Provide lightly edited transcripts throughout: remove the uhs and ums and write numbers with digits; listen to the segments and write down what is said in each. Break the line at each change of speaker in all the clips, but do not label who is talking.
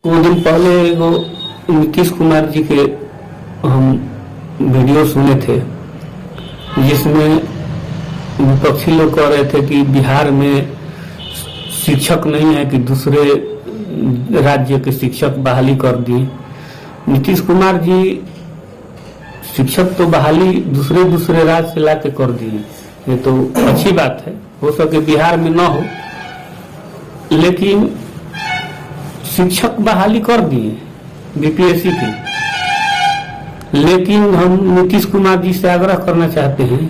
कुछ दिन पहले वो नीतीश कुमार जी के हम वीडियो सुने थे, जिसमें विपक्षी लोग कह रहे थे कि बिहार में शिक्षक नहीं है कि दूसरे राज्य के शिक्षक बहाली कर दिए। नीतीश कुमार जी शिक्षक तो बहाली दूसरे राज्य से लाके कर दिए, ये तो अच्छी बात है। हो सके बिहार में ना हो, लेकिन शिक्षक बहाली कर दिए बीपीएससी की। लेकिन हम नीतीश कुमार जी से आग्रह करना चाहते हैं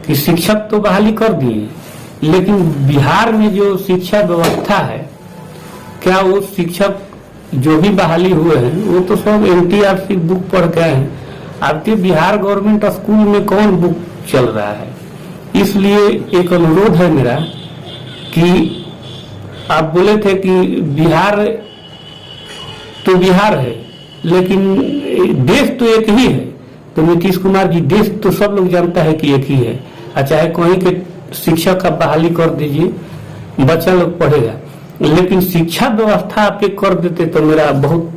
कि शिक्षक तो बहाली कर दिए, लेकिन बिहार में जो शिक्षा व्यवस्था है, क्या वो शिक्षक जो भी बहाली हुए हैं वो तो सब एनटीआरसी बुक पढ़ के हैं। आपके बिहार गवर्नमेंट स्कूल में कौन बुक चल रहा है? इसलिए एक अनुरोध है मेरा कि आप बोले थे कि बिहार तो बिहार है, लेकिन देश तो एक ही है। तो नीतीश कुमार जी, देश तो सब लोग जानता है कि एक ही है। चाहे कहीं के शिक्षक का बहाली कर दीजिए, बच्चा लोग पढ़ेगा, लेकिन शिक्षा व्यवस्था आप एक कर देते तो मेरा बहुत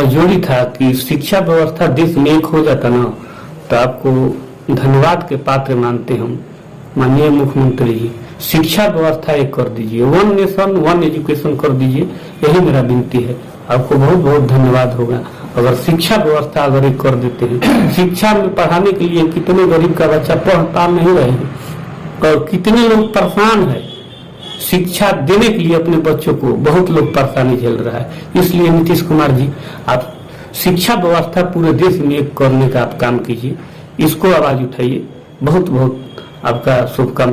जरूरी था कि शिक्षा व्यवस्था देश में एक हो जाता ना, तो आपको धन्यवाद के पात्र मानते हम माननीय मुख्यमंत्री जी। शिक्षा व्यवस्था एक कर दीजिए, वन नेशन वन एजुकेशन कर दीजिए, यही मेरा विनती है। आपको बहुत बहुत धन्यवाद होगा अगर शिक्षा व्यवस्था अगर एक कर देते हैं। शिक्षा में पढ़ाने के लिए कितने गरीब का बच्चा पढ़ पा नहीं रहे हैं और कितने लोग परेशान है, शिक्षा देने के लिए अपने बच्चों को बहुत लोग परेशानी झेल रहा है। इसलिए नीतीश कुमार जी, आप शिक्षा व्यवस्था पूरे देश में एक करने का आप काम कीजिए, इसको आवाज उठाइए। बहुत बहुत आपका शुभकामना।